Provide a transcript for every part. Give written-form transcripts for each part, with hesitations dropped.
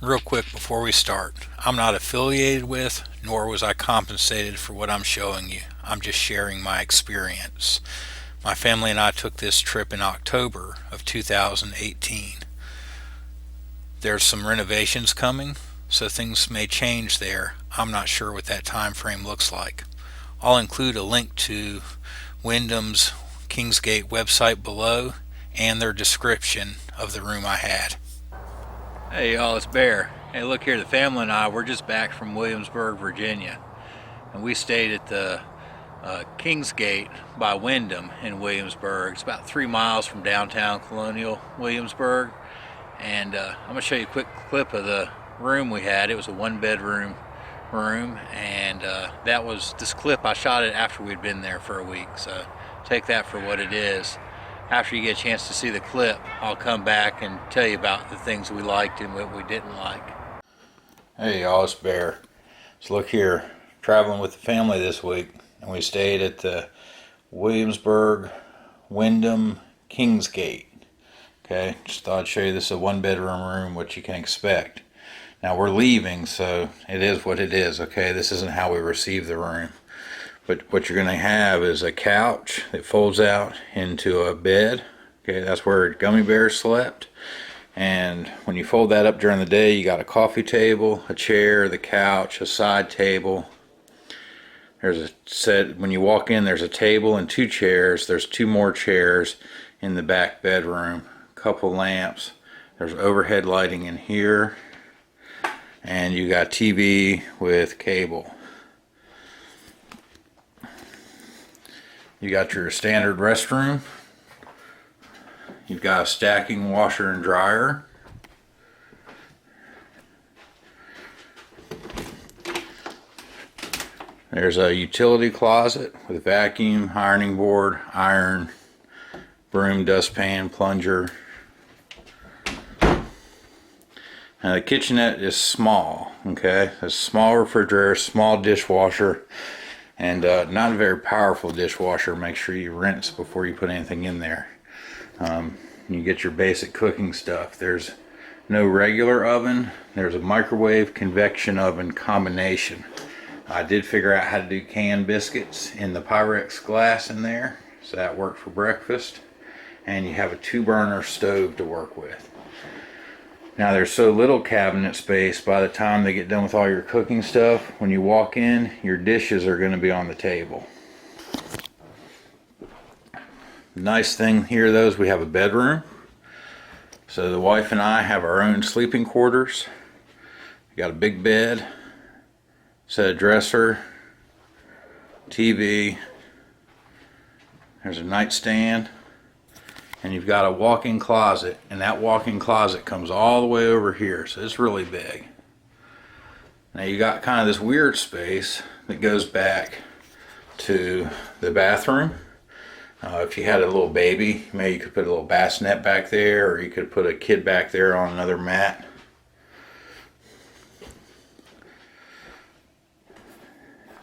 Real quick before we start, I'm not affiliated with, nor was I compensated for what I'm showing you. I'm just sharing my experience. My family and I took this trip in October of 2018. There's some renovations coming, so things may change there. I'm not sure what that time frame looks like. I'll include a link to Wyndham's Kingsgate website below and their description of the room I had. Hey y'all, it's Bear. Hey, look here, the family and I, we're just back from Williamsburg, Virginia. And we stayed at the Kingsgate by Wyndham in Williamsburg. It's about 3 miles from downtown Colonial, Williamsburg. And I'm going to show you a quick clip of the room we had. It was a one-bedroom room, and this clip, I shot it after we'd been there for a week. So take that for what it is. After you get a chance to see the clip, I'll come back and tell you about the things we liked and what we didn't like. Hey y'all, it's Bear. So look here, traveling with the family this week, and we stayed at the Williamsburg Wyndham Kingsgate. Okay, just thought I'd show you this is a one-bedroom room, what you can expect. Now we're leaving, so it is what it is, okay? This isn't how we receive the room. But what you're going to have is a couch that folds out into a bed. Okay, that's where Gummy Bear slept. And when you fold that up during the day, you got a coffee table, a chair, the couch, a side table. There's a set, when you walk in, there's a table and 2 chairs. There's 2 more chairs in the back bedroom. A couple lamps. There's overhead lighting in here. And you got TV with cable. You got your standard restroom. You've got a stacking washer and dryer. There's a utility closet with vacuum, ironing board, iron, broom, dustpan, plunger. Now the kitchenette is small, okay? A small refrigerator, small dishwasher, and not a very powerful dishwasher. Make sure you rinse before you put anything in there. You get your basic cooking stuff. There's no regular oven. There's a microwave convection oven combination. I did figure out how to do canned biscuits in the Pyrex glass in there, so that worked for breakfast. And you have a 2-burner stove to work with. Now there's so little cabinet space, by the time they get done with all your cooking stuff, when you walk in, your dishes are going to be on the table. Nice thing here though is we have a bedroom. So the wife and I have our own sleeping quarters. We got a big bed, set of dresser, TV, there's a nightstand. And you've got a walk-in closet, and that walk-in closet comes all the way over here, so it's really big. Now you got kind of this weird space that goes back to the bathroom. If you had a little baby, maybe you could put a little bassinet back there, or you could put a kid back there on another mat.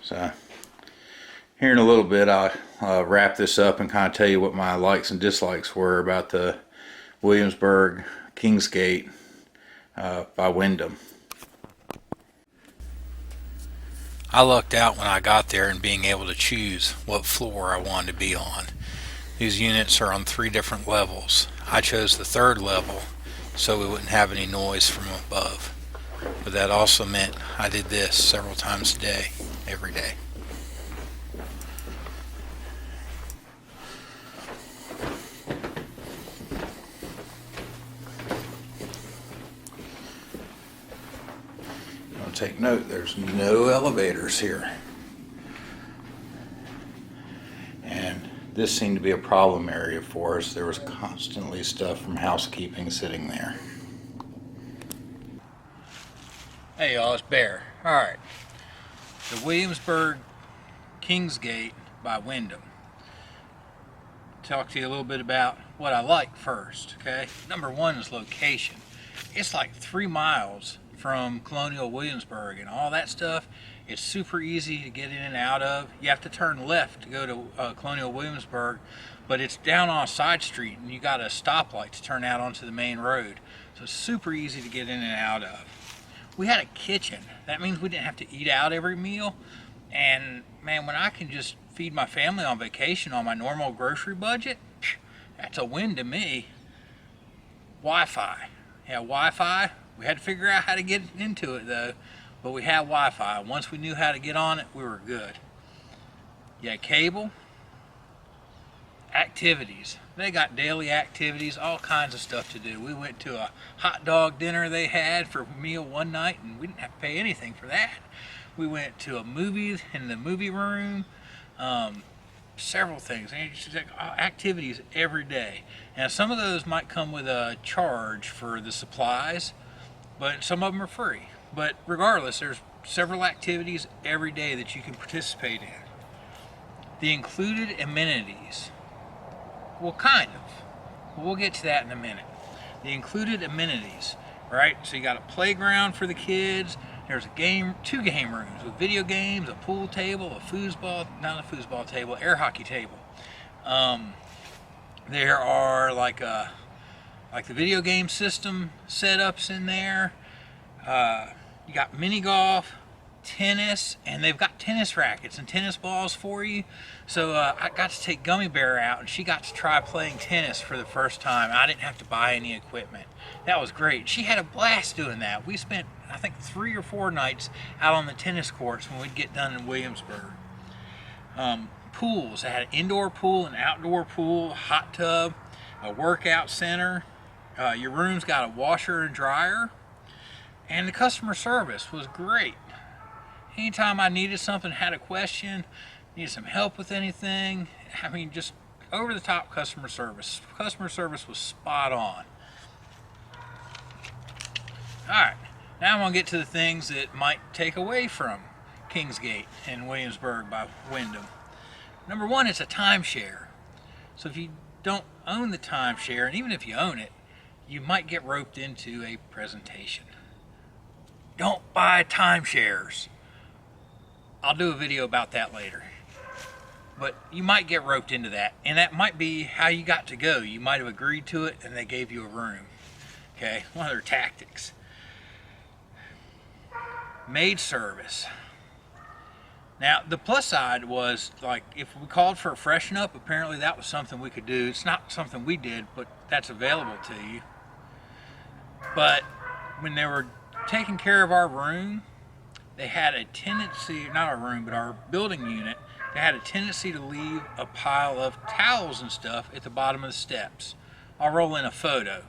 So here in a little bit I'll wrap this up and kind of tell you what my likes and dislikes were about the Williamsburg Kingsgate by Wyndham. I lucked out when I got there in being able to choose what floor I wanted to be on. These units are on 3 different levels. I chose the 3rd level so we wouldn't have any noise from above. But that also meant I did this several times a day, every day. Take note, there's no elevators here. And this seemed to be a problem area for us. There was constantly stuff from housekeeping sitting there. Hey y'all, it's Bear. Alright, the Williamsburg Kingsgate by Wyndham. Talk to you a little bit about what I like first, okay? Number 1 is location. It's like 3 miles from Colonial Williamsburg, and all that stuff is super easy to get in and out of. You have to turn left to go to Colonial Williamsburg, but it's down on a side street and you got a stoplight to turn out onto the main road. So it's super easy to get in and out of. We had a kitchen. That means we didn't have to eat out every meal. And man, when I can just feed my family on vacation on my normal grocery budget, that's a win to me. Wi-Fi. Yeah, Wi-Fi. We had to figure out how to get into it though, but we had Wi-Fi. Once we knew how to get on it, we were good. Yeah, cable. Activities. They got daily activities, all kinds of stuff to do. We went to a hot dog dinner they had for a meal one night, and we didn't have to pay anything for that. We went to a movie in the movie room. Several things. And it's just like activities every day. Now some of those might come with a charge for the supplies, but some of them are free. But regardless, there's several activities every day that you can participate in. The included amenities. Well, kind of. We'll get to that in a minute. The included amenities, right? So you got a playground for the kids. There's two game rooms with video games, a pool table, not a foosball table, air hockey table. There are like the video game system setups in there. You got mini golf, tennis, and they've got tennis rackets and tennis balls for you. So I got to take Gummy Bear out, and she got to try playing tennis for the first time. I didn't have to buy any equipment. That was great. She had a blast doing that. We spent, I think, 3 or 4 nights out on the tennis courts when we'd get done in Williamsburg. Pools. I had an indoor pool, an outdoor pool, hot tub, a workout center. Your room's got a washer and dryer. And the customer service was great. Anytime I needed something, had a question, needed some help with anything, I mean, just over the top customer service. Customer service was spot on. Alright, now I'm going to get to the things that might take away from Kingsgate and Williamsburg by Wyndham. Number one, it's a timeshare. So if you don't own the timeshare, and even if you own it, you might get roped into a presentation. Don't buy timeshares. I'll do a video about that later. But you might get roped into that, and that might be how you got to go. You might have agreed to it and they gave you a room. Okay, one of their tactics. Maid service. Now the plus side was, like, if we called for a freshen up, apparently that was something we could do. It's not something we did, but that's available to you. But when they were taking care of our room, they had a tendency, not our room, but our building unit, they had a tendency to leave a pile of towels and stuff at the bottom of the steps. I'll roll in a photo.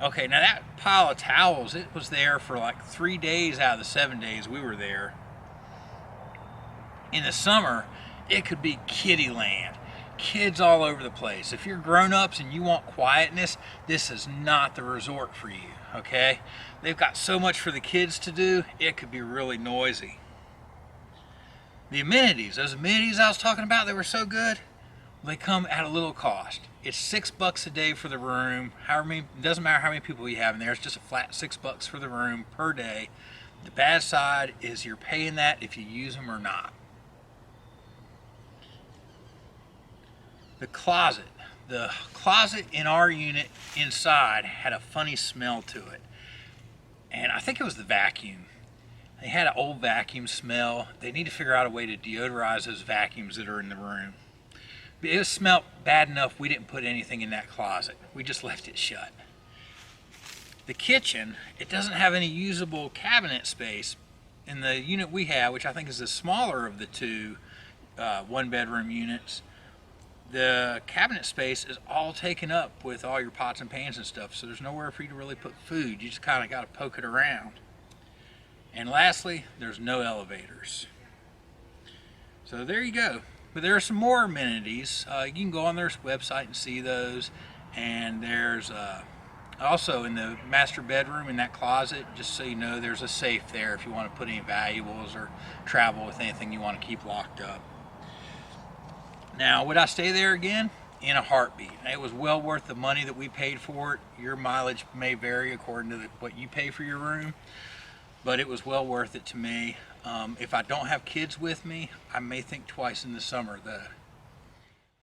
Okay, now that pile of towels, it was there for like 3 days out of the 7 days we were there. In the summer, it could be kiddie land. Kids all over the place. If you're grown-ups and you want quietness, this is not the resort for you, okay? They've got so much for the kids to do, it could be really noisy. The amenities, those amenities I was talking about, they were so good, they come at a little cost. It's $6 a day for the room. It doesn't matter how many people you have in there, it's just a flat $6 for the room per day. The bad side is you're paying that if you use them or not. The closet. The closet in our unit inside had a funny smell to it. And I think it was the vacuum. They had an old vacuum smell. They need to figure out a way to deodorize those vacuums that are in the room. It smelled bad enough we didn't put anything in that closet. We just left it shut. The kitchen, it doesn't have any usable cabinet space. In the unit we have, which I think is the smaller of the two one-bedroom units, the cabinet space is all taken up with all your pots and pans and stuff, so there's nowhere for you to really put food. You just kind of got to poke it around. And lastly, there's no elevators. So there you go. But there are some more amenities. You can go on their website and see those. And there's also in the master bedroom, in that closet, just so you know, there's a safe there if you want to put any valuables or travel with anything you want to keep locked up. Now, would I stay there again? In a heartbeat. It was well worth the money that we paid for it. Your mileage may vary according to what you pay for your room, but it was well worth it to me. If I don't have kids with me, I may think twice in the summer. The